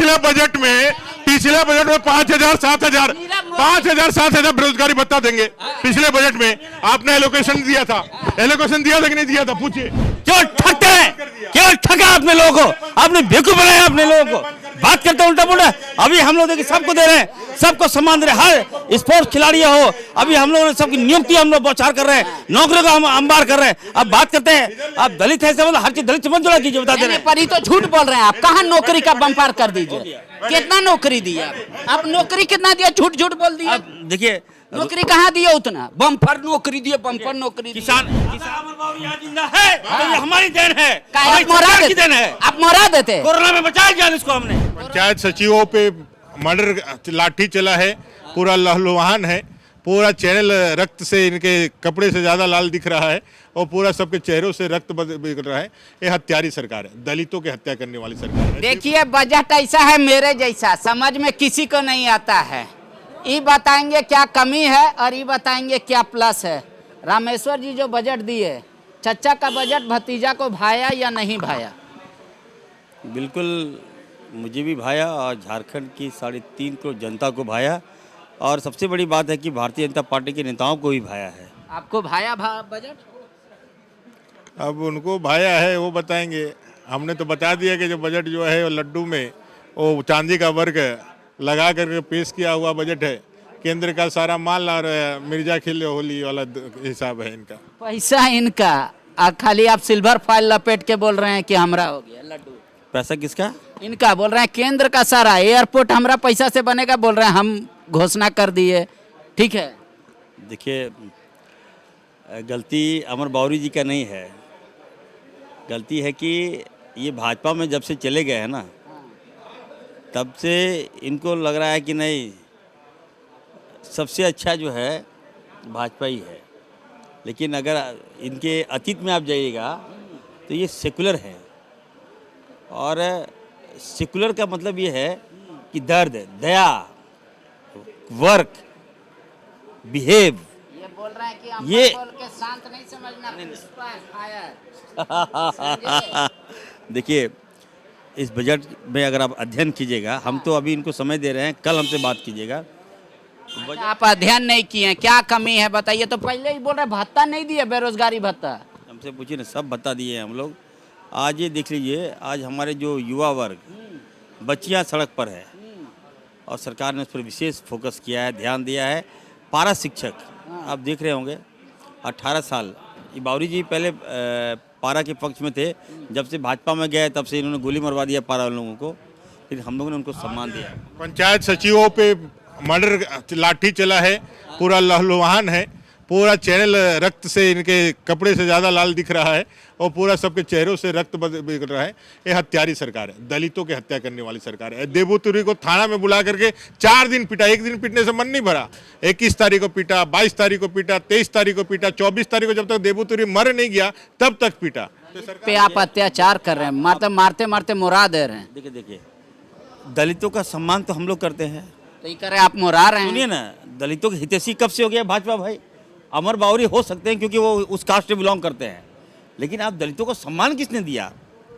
पिछले बजट में 5,000 7,000 बेरोजगारी भत्ता देंगे। पिछले बजट में आपने एलोकेशन दिया था कि नहीं दिया था? पूछिए। क्यों ठगते हैं? क्यों ठगा आपने लोगों को? आपने बेवकूफ बनाया अपने लोगों को। बात करते उल्टा पुल्टा। अभी हम लोग देखिए सबको दे रहे हैं, सबको सम्मान दे रहे हैं, हर स्पोर्ट्स खिलाड़ी हो। अभी हम लोगों ने सबकी नियुक्ति हम लोग बौछार कर रहे हैं, नौकरियों का हम अंबार कर रहे हैं। अब बात करते हैं आप दलित है, मतलब हर चीज दलित से मत जोड़ा कीजिए, बता दे रहे हैं। पर ही तो झूठ बोल रहे हैं आप। कहाँ नौकरी का बम्पर कर दीजिए? कितना नौकरी दिया आप? नौकरी कितना दिया? झूठ झूठ बोल दिया। देखिए नौकरी कहाँ दिया? उतना बम्पर नौकरी दिए, बम्पर नौकरी दिए। किसान जिंदा है तो ये हमारी देन है, आप मोरा की देन है। आप मोरा देते। कोरोना में बचाया गया इसको हमने। पंचायत सचिवों पे मर्डर लाठी चला है, पूरा लहलुहान है, पूरा चैनल रक्त से इनके कपड़े से ज्यादा लाल दिख रहा है और पूरा सबके चेहरों से रक्त बिगड़ रहा है। ये हत्यारी सरकार है, दलितों की हत्या करने वाली सरकार है। देखिए बजट ऐसा है मेरे जैसा, समझ में किसी को नहीं आता है। ये बताएंगे क्या कमी है और ये बताएंगे क्या प्लस है। रामेश्वर जी जो बजट दिए, चचा का बजट भतीजा को भाया या नहीं भाया? बिल्कुल मुझे भी भाया और झारखंड की 3.5 करोड़ जनता को भाया, और सबसे बड़ी बात है कि भारतीय जनता पार्टी के नेताओं को भी भाया है। आपको भाया बजट? अब उनको भाया है वो बताएंगे। हमने तो बता दिया कि जो बजट जो है वो लड्डू में वो चांदी का वर्क लगा करके पेश किया हुआ बजट है। केंद्र का सारा माल और मिर्जा खिले होली वाला हिसाब है इनका। पैसा इनका, खाली आप सिल्वर फाइल लपेट के बोल रहे हैं कि हमरा हो गया लड्डू। पैसा किसका? इनका बोल रहे हैं केंद्र का सारा। एयरपोर्ट हमरा पैसा से बनेगा बोल रहे हैं, हम घोषणा कर दिए। ठीक है, देखिए गलती अमर बावरी जी का नहीं है, गलती है कि ये भाजपा में जब से चले गए हैं ना, तब से इनको लग रहा है कि नहीं सबसे अच्छा जो है भाजपा ही है। लेकिन अगर इनके अतीत में आप जाइएगा तो ये सेकुलर है, और सेकुलर का मतलब ये है कि दर्द, दया, वर्क, बिहेव। ये बोल रहे हैं कि ये बोल के शांत नहीं समझना। देखिए इस बजट में अगर आप अध्ययन कीजिएगा, हम तो अभी इनको समय दे रहे हैं, कल हमसे बात कीजिएगा। आप अध्ययन नहीं किए हैं, क्या कमी है बताइए? तो पहले ही बोल रहे भत्ता नहीं दिए, बेरोजगारी भत्ता। हमसे पूछिए ना, सब बता दिए हैं हम लोग। आज ये देख लीजिए, आज हमारे जो युवा वर्ग, बच्चियां सड़क पर है, और सरकार ने उस पर विशेष फोकस किया है, ध्यान दिया है। पारा शिक्षक आप देख रहे होंगे, 18 साल। ये बावरी जी पहले पारा के पक्ष में थे, जब से भाजपा में गए तब से इन्होंने गोली मरवा दिया पारा लोगों को, फिर हम लोगों ने उनको सम्मान दिया। पंचायत सचिवों पे मर्डर लाठी चला है, पूरा लहलुहान है, पूरा चैनल रक्त से इनके कपड़े से ज्यादा लाल दिख रहा है और पूरा सबके चेहरों से रक्त बिगड़ रहा है। ये हत्यारी सरकार है, दलितों की हत्या करने वाली सरकार है। देबूतुरी को थाना में बुला करके 4 दिन पीटा, एक दिन पीटने से मन नहीं भरा। 21 तारीख को पीटा, 22 तारीख को पीटा, 23 तारीख को पीटा, 24 तारीख को जब तक देबूतुरी मर नहीं गया तब तक पीटा। पे आप अत्याचार कर रहे हैं, मारते मारते मुरा दे रहे हैं। देखिए दलितों का सम्मान तो हम लोग करते हैं, तो ये करे आप मुरा रहे हैं। सुनिए ना, दलितों के हितैषी कब से हो गया भाजपा भाई? अमर बावरी हो सकते हैं क्योंकि वो उस कास्ट से बिलोंग करते हैं, लेकिन आप दलितों को सम्मान किसने दिया?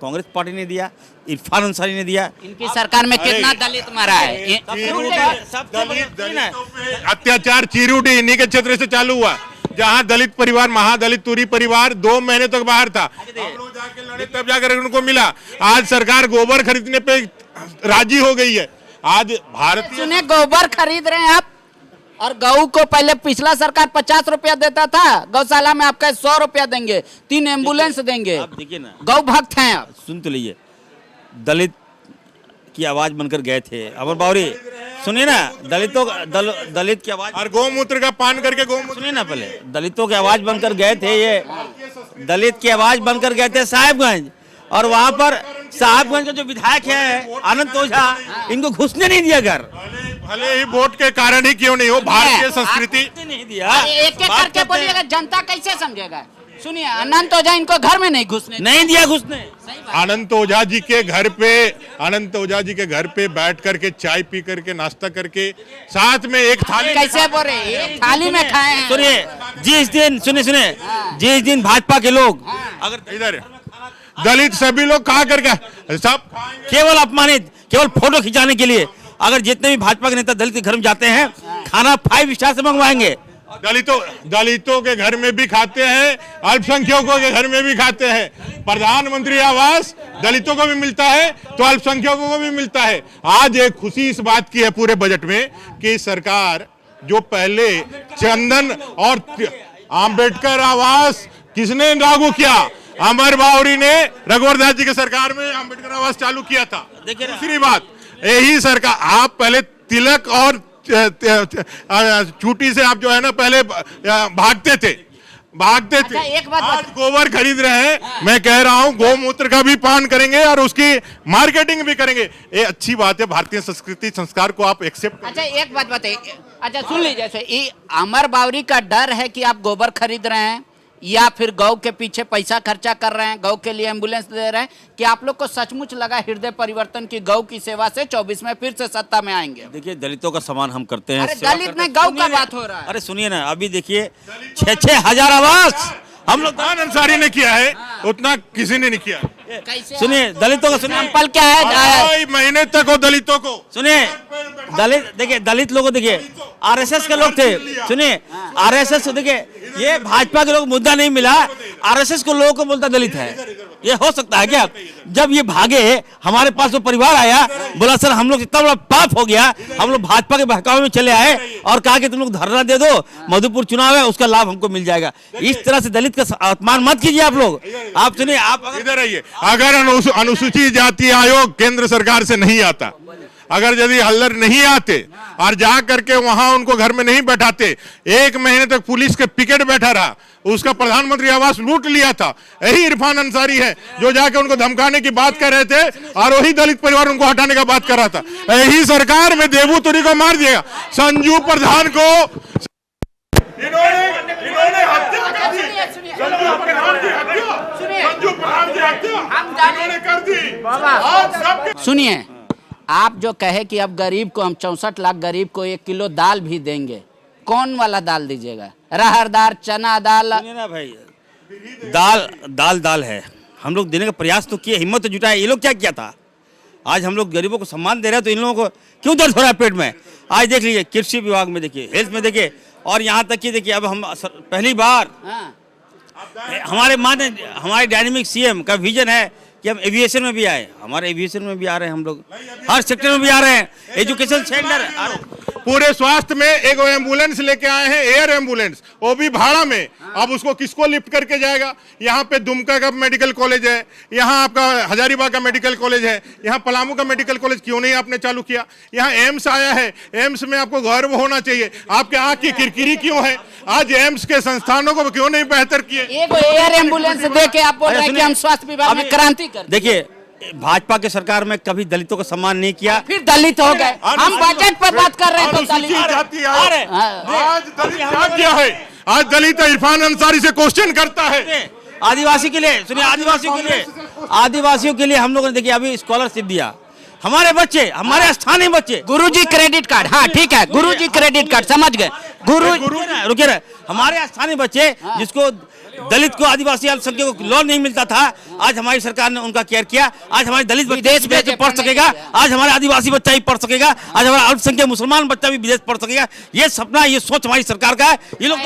कांग्रेस पार्टी ने दिया, इरफान अंसारी ने दिया। इनकी सरकार में कितना दलित मरा है? अत्याचार चीरूडी इन्हीं के क्षेत्र से चालू हुआ, जहां दलित परिवार, महादलित तुरी परिवार 2 महीने तक बाहर था। हम लोग जाके लड़े तब जाकर उनको मिला। आज सरकार गोबर खरीदने पे राजी हो गई है। आज भारतीय सुने गोबर खरीद रहे हैं आप, और गऊ को पहले पिछला सरकार 50 रुपया देता था, गौशाला में आपका 100 रुपया देंगे, 3 एम्बुलेंस देंगे। आप देखिए ना, गौ भक्त हैं आप। सुन तो लीजिए, दलित की आवाज बनकर गए थे अमर बावरी। सुनिए ना, दलित की आवाज, और गौमूत्र का पान करके गौमूत्र, सुनिए ना, पहले दलितों की आवाज बनकर गए थे, ये दलित की आवाज बनकर गए थे साहिबगंज, और वहां पर साहिबगंज का जो विधायक है आनंद ओझा, इनको घुसने नहीं दिया घर। भले ही वोट के कारण ही क्यों नहीं हो, भारतीय संस्कृति नहीं दिया। एक एक करके बोलिएगा, जनता कैसे समझेगा? सुनिए, अनंत ओझा इनको घर में नहीं घुसने नहीं दिया घुसने। अनंत ओझा जी के घर पे बैठ करके चाय पी करके नाश्ता करके साथ में एक थाली, कैसे बोल रहे हैं? एक थाली में खाए हैं। सुनिए, जिस दिन सुनिए जिस दिन भाजपा के लोग, अगर इधर दलित सभी लोग खा करके सब खाएंगे। केवल अपमानित, केवल फोटो खिंचाने के लिए। अगर जितने भी भाजपा के नेता दलित के घर में जाते हैं, खाना 5 स्टार से मंगवाएंगे। दलितों के घर में भी खाते हैं, अल्पसंख्यकों के घर में भी खाते हैं। प्रधानमंत्री आवास दलितों को भी मिलता है तो अल्पसंख्यकों को भी मिलता है। आज एक खुशी इस बात की है पूरे बजट में कि सरकार जो पहले चंदन और आम्बेडकर आवास किसने लागू किया, अमर बावरी ने रघुवर दास जी की सरकार में आम्बेडकर आवास चालू किया था। दूसरी बात, यही सरकार, आप पहले तिलक और चूटी से आप जो है ना पहले भागते थे। अच्छा, एक बात आज गोबर खरीद रहे हैं। मैं कह रहा हूं गोमूत्र का भी पान करेंगे और उसकी मार्केटिंग भी करेंगे। ये अच्छी बात है, भारतीय संस्कृति संस्कार को आप एक्सेप्ट। अच्छा, एक बात बताइए, अच्छा सुन लीजिए, ये अमर बावरी का डर है कि आप गोबर खरीद रहे हैं या फिर गौ के पीछे पैसा खर्चा कर रहे हैं, गौ के लिए एम्बुलेंस दे रहे हैं, कि आप लोग को सचमुच लगा हृदय परिवर्तन की गौ की सेवा से 24 में फिर से सत्ता में आएंगे? देखिए, दलितों का सम्मान हम करते हैं। अरे दलित में गौ का बात हो रहा है। अरे सुनिए ना, अभी देखिए 6-6 हजार आवास हम लोग अंसारी ने किया है, उतना किसी ने नहीं किया। कैसे? सुनिए, दलितों का सुनिए, एग्जाम्पल क्या है? 2 महीने तक हो दलितों को। सुनिए, दलित देखिए, दलित लोगों देखिए, आरएसएस के लोग थे। सुनिए, आरएसएस देखिए, ये भाजपा के लोग मुद्दा नहीं मिला, आरएसएस को लोगों को बोलता दलित है। ये हो सकता है क्या? जब ये भागे, हमारे पास वो परिवार आया, बोला सर हम लोग इतना बड़ा पाप हो गया, हम लोग भाजपा के बहकावे में चले आए और कहा कि तुम लोग धरना दे दो, मधुपुर चुनाव है, उसका लाभ हमको मिल जाएगा। इस तरह से दलित का अपमान मत कीजिए आप लोग। आप सुनिए, आप इधर आइए। अगर अनुसूचित जाति आयोग केंद्र सरकार से नहीं आता, अगर यदि हल्लर नहीं आते और जा करके वहां उनको घर में नहीं बैठाते, 1 महीने तक पुलिस के पिकेट बैठा रहा, उसका प्रधानमंत्री आवास लूट लिया था। यही इरफान अंसारी है जो जाके उनको धमकाने की बात कर रहे थे और वही दलित परिवार उनको हटाने का बात कर रहा था। यही सरकार में देबू तुरी को मार दिया, संजू प्रधान को इन्होंने हत्या कर दी। संजू प्रधान की हत्या, संजू प्रधान की हत्या इन्होंने कर दी। आज सब सुनिए, आप जो कहे कि अब गरीब को हम 64 लाख गरीब को 1 किलो दाल भी देंगे, कौन वाला दाल दीजिएगा? रहर दाल, चना दाल? सुनिए ना भाई, दाल है। हम लोग देने का प्रयास तो किए, हिम्मत तो जुटाए। ये लोग क्या किया था? आज हम लोग गरीबों को सम्मान दे रहे हैं तो इन लोगों को क्यों दर्द हो रहा है पेट में? आज देख लीजिए, कृषि विभाग में देखिए, हेल्थ में देखिए, और यहाँ तक कि देखिए, अब हम पहली बार हमारे डायनेमिक सीएम का विजन है कि हम एविएशन में भी आए। हमारे एविएशन में भी आ रहे हैं हम लोग, हर सेक्टर में भी आ रहे हैं, एजुकेशन सेंटर। पूरे स्वास्थ्य में एक एम्बुलेंस लेके आए हैं, एयर एम्बुलेंस, वो भी भाड़ा में। अब उसको किसको लिफ्ट करके जाएगा? यहाँ पे दुमका का मेडिकल कॉलेज है, यहाँ आपका हजारीबाग का मेडिकल कॉलेज है, यहाँ पलामू का मेडिकल कॉलेज क्यों नहीं आपने चालू किया? यहाँ एम्स आया है, एम्स में आपको गर्व होना चाहिए। आपके आँख की किरकिरी क्यों है? आज एम्स के संस्थानों को क्यों नहीं बेहतर किए? एक एयर एम्बुलेंस दे के आप बोल रहे हैं कि हम स्वास्थ्य विभाग में क्रांति कर। देखिए, भाजपा के सरकार में कभी दलितों का सम्मान नहीं किया, फिर दलित हो गए। हम बजट पर बात कर रहे हैं तो दलित। आज दलित क्या किया है? आज दलित इरफान अंसारी से क्वेश्चन करता है। आदिवासी के लिए सुनिए, आदिवासियों के लिए हम लोगों ने देखिए अभी स्कॉलरशिप दिया। हमारे बच्चे, हमारे स्थानीय बच्चे, गुरुजी क्रेडिट कार्ड, हाँ ठीक है, गुरुजी क्रेडिट कार्ड, समझ गए। गुरु रुके रहे, हमारे स्थानीय बच्चे जिसको दलित को, आदिवासी अल्पसंख्यकों को लोन नहीं मिलता था, आज हमारी सरकार ने उनका केयर किया। आज हमारे दलित बच्चे विदेश में पढ़ सकेगा, आज हमारा आदिवासी बच्चा भी पढ़ सकेगा, आज हमारा अल्पसंख्यक मुसलमान बच्चा भी विदेश पढ़ सकेगा। ये सपना, ये सोच हमारी सरकार का है। ये लोग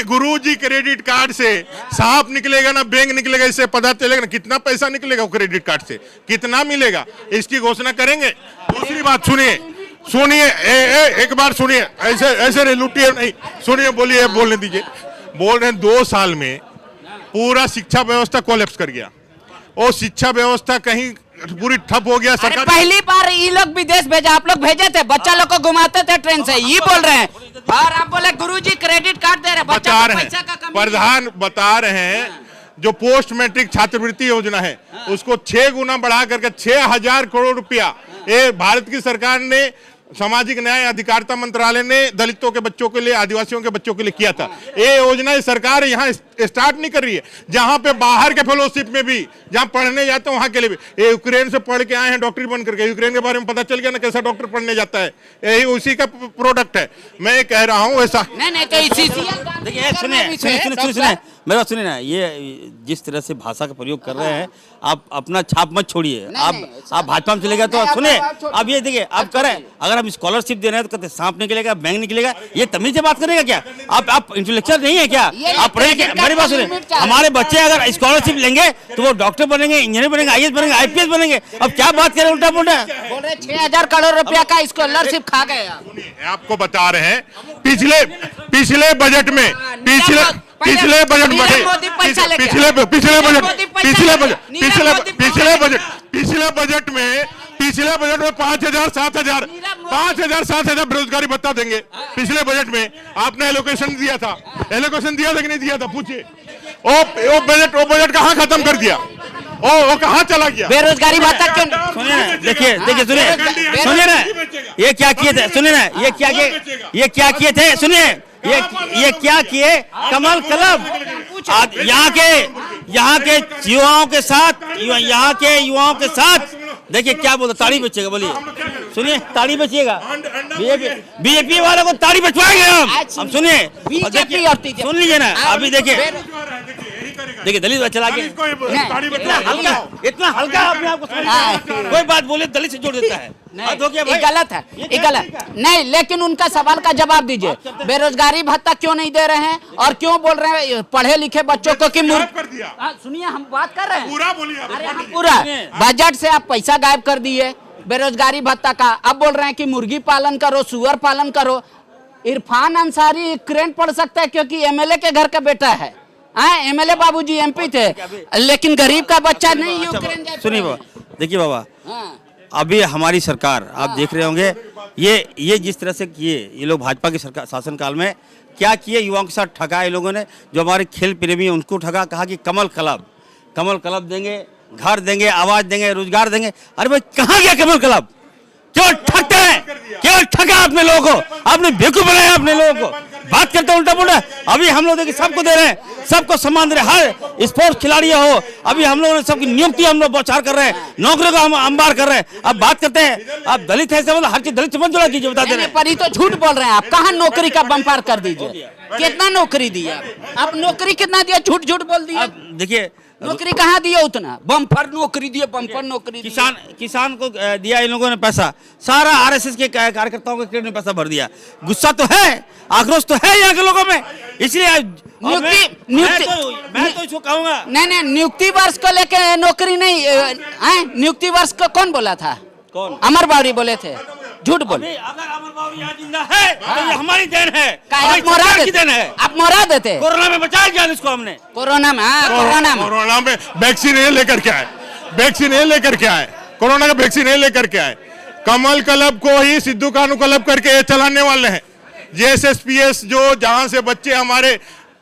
गुरुजी क्रेडिट कार्ड से सांप निकलेगा ना बैंक निकलेगा, इससे पता चलेगा ना कितना पैसा निकलेगा वो क्रेडिट कार्ड से, कितना मिलेगा, इसकी घोषणा करेंगे। दूसरी बात सुनिए, एक बार सुनिए, ऐसे लुटिए नहीं, सुनिए, बोलिए, बोलने दीजिए। बोल रहे हैं 2 साल में पूरा शिक्षा व्यवस्था कोलैप्स कर गया, और शिक्षा व्यवस्था कहीं पूरी ठप हो गया। सरकार पहली बार ये लोग विदेश भेजा, आप लोग भेजे थे, बच्चा लोग को घुमाते थे ट्रेन से, ये बोल रहे हैं। और आप बोले गुरुजी क्रेडिट कार्ड दे रहे हैं, बच्चा को पैसा का कमी। प्रधान बता रहे हैं जो पोस्ट मैट्रिक छात्रवृत्ति योजना है उसको 6 गुना बढ़ा करके 6,000 करोड़ रुपया ये भारत की सरकार ने, सामाजिक न्याय अधिकारिता मंत्रालय ने दलितों के बच्चों के लिए, आदिवासियों के बच्चों के लिए किया था। ये योजना सरकार यहाँ स्टार्ट नहीं कर रही है, जहाँ पे बाहर के फेलोशिप में भी जहाँ पढ़ने जाते हैं वहाँ के लिए भी। ये यूक्रेन से पढ़ के आए हैं डॉक्टरी बन करके, यूक्रेन के बारे में पता चल गया ना कैसा डॉक्टर पढ़ने जाता है, यही उसी का प्रोडक्ट है। मैं कह रहा हूँ ऐसा देखिए, सुनिए, मेरा सुनिए ना, ये जिस तरह से भाषा का प्रयोग कर रहे हैं, आप अपना छाप मत छोड़िए। आप भाजपा में चले गए तो सुनिए, अब ये देखिए, आप करें, अगर हम स्कॉलरशिप दे रहे हैं तो कहते सांप निकलेगा, बैंक निकलेगा, ये तमीज से बात करेगा क्या? आप इंटेलेक्चुअल नहीं है क्या? आप पढ़े? मेरी बात सुनिए, हमारे बच्चे अगर स्कॉलरशिप लेंगे तो वो डॉक्टर बनेंगे, इंजीनियर बनेंगे, IAS बनेंगे, IPS बनेंगे। अब क्या बात करें उल्टा पुल्टा? बोल रहे 6,000 करोड़ रुपया का स्कॉलरशिप खा गए आप। आपको बता रहे हैं, पिछले बजट में पिछले बजट में 5,000 7,000 बेरोजगारी भत्ता देंगे। पिछले बजट में आपने एलोकेशन दिया था कि नहीं दिया था? पूछिए। वो बजट कहाँ खत्म कर दिया? वो कहाँ चला गया? बेरोजगारी भत्ता क्यों? सुनिए ना, देखिए सुनिए ना, ये क्या किए थे? सुनिए ना, ये क्या किए थे? सुनिए, ये क्या किए? कमल क्लब यहाँ के युवाओं के साथ देखिए क्या बोलते, ताड़ी बेचेगा। बोलिए, सुनिए, ताड़ी बेचिएगा। बीजेपी वालों को ताड़ी बेचवाएंगे हम। सुनिए, सुन लीजिए ना, अभी देखिए दलित चला के इतना हल्का अपने आप को कोई बात बोले दलित से जोड़ देता है। ये गलत है, ये गलत नहीं। लेकिन उनका सवाल का जवाब दीजिए, बेरोजगारी भत्ता क्यों नहीं दे रहे हैं और क्यों बोल रहे हैं पढ़े लिखे बच्चों को कि सुनिए, हम बात कर रहे हैं पूरा, बोलिए। अरे हम पूरा बजट से आप पैसा गायब कर दिए बेरोजगारी भत्ता का। अब बोल रहे हैं कि मुर्गी पालन करो, सुअर पालन करो। इरफान अंसारी यूक्रेन पढ़ सकता है क्योंकि MLA के घर का बेटा है। MLA बाबूजी MP थे, लेकिन गरीब का बच्चा नहीं यूक्रेन जाए। सुनिए बाबा, देखिए बाबा, अभी हमारी सरकार आप देख रहे होंगे, ये जिस तरह से किए ये लोग भाजपा के सरकार शासनकाल में क्या किए, युवाओं के साथ ठगा ये लोगों ने। जो हमारे खेल प्रेमी हैं उनको ठगा, कहा कि कमल क्लब देंगे, घर देंगे, आवाज देंगे, रोजगार देंगे। अरे भाई कहाँ गया कमल क्लब? क्यों ठगते हैं? क्यों ठगा आपने लोगों को? आपने बेवकूफ बनाया अपने लोगों को। बात करते उल्टा पुल्टा। अभी हम लोग देखिए सबको दे रहे हैं, सबको सम्मान दे रहे हैं, हर स्पोर्ट्स खिलाड़ी हो। अभी हम लोगों ने सबकी नियुक्ति हम लोग बौछार कर रहे हैं, नौकरियों का हम अंबार कर रहे हैं। अब बात करते हैं, आप दलित है मतलब हर चीज दलित से मत जोड़ा कीजिए, बता दे रहे हैं। पर ये तो झूठ बोल रहे हैं आप। कहाँ नौकरी का बम्पार कर दीजिए? कितना नौकरी दिया आप? नौकरी कितना दिया? झूठ बोल दिया। देखिए नौकरी कहाँ दिया? उतना बम्पर नौकरी दिए, बम्पर नौकरी। किसान को दिया इन लोगों ने पैसा, सारा RSS के कार्यकर्ताओं के क्रेडिट में पैसा भर दिया। गुस्सा तो है, आक्रोश तो है यहाँ के लोगों में, इसलिए मैं तो इसको कहूंगा। नहीं, नियुक्ति वर्ष को लेके नौकरी नहीं। नियुक्ति वर्ष को कौन बोला था? कौन? अमर बावरी बोले थे। झूठ बोले। अगर अमर बावरी यहाँ जिंदा है तो ये हमारी देन है, आप मोरा देते। कोरोना में बचाया गया इसको हमने। कोरोना में वैक्सीन लेकर के आए, कोरोना का वैक्सीन लेकर के आए। कमल क्लब को ही सिद्धू कानू क्लब करके ये चलाने वाले हैं। JSSPS जो जहां से बच्चे हमारे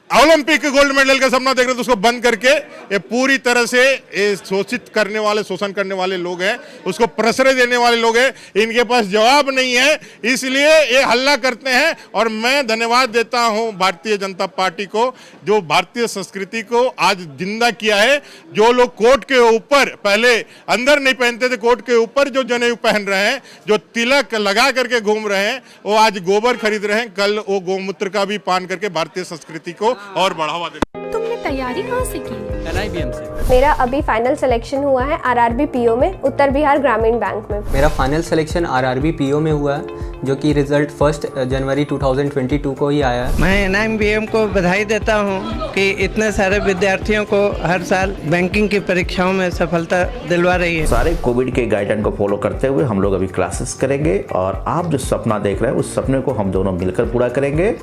ओलंपिक गोल्ड मेडल का सपना देख रहे थे उसको बंद करके ये पूरी तरह से शोषित करने वाले, शोषण करने वाले लोग हैं, उसको प्रश्रय देने वाले लोग हैं। इनके पास जवाब नहीं है, इसलिए ये हल्ला करते हैं। और मैं धन्यवाद देता हूं भारतीय जनता पार्टी को, जो भारतीय संस्कृति को आज जिंदा किया है। जो लोग कोट के ऊपर पहले अंदर नहीं पहनते थे, कोट के ऊपर जो जनेऊ पहन रहे हैं, जो तिलक लगा करके घूम रहे हैं, वो आज गोबर खरीद रहे हैं, कल वो गोमूत्र का भी पान करके भारतीय संस्कृति को और बढ़ावा दे। तुमने तैयारी कहाँ से की? LIBM से। मेरा अभी फाइनल सिलेक्शन हुआ है RRB PO में, उत्तर बिहार ग्रामीण बैंक में। मेरा फाइनल सिलेक्शन RRB PO में हुआ है, जो कि रिजल्ट 1 जनवरी 2022 को ही आया है। मैं NIBM को बधाई देता हूँ कि इतने सारे विद्यार्थियों को हर साल बैंकिंग की परीक्षाओं में सफलता दिलवा रही है। सारे कोविड के गाइडलाइन को फॉलो करते हुए हम लोग अभी क्लासेस करेंगे और आप जो सपना देख रहे हैं उस सपने को हम दोनों मिलकर पूरा करेंगे।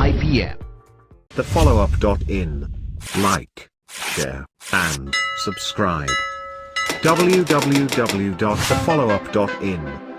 IBM. TheFollowUp.in. Like, share and subscribe. www.thefollowup.in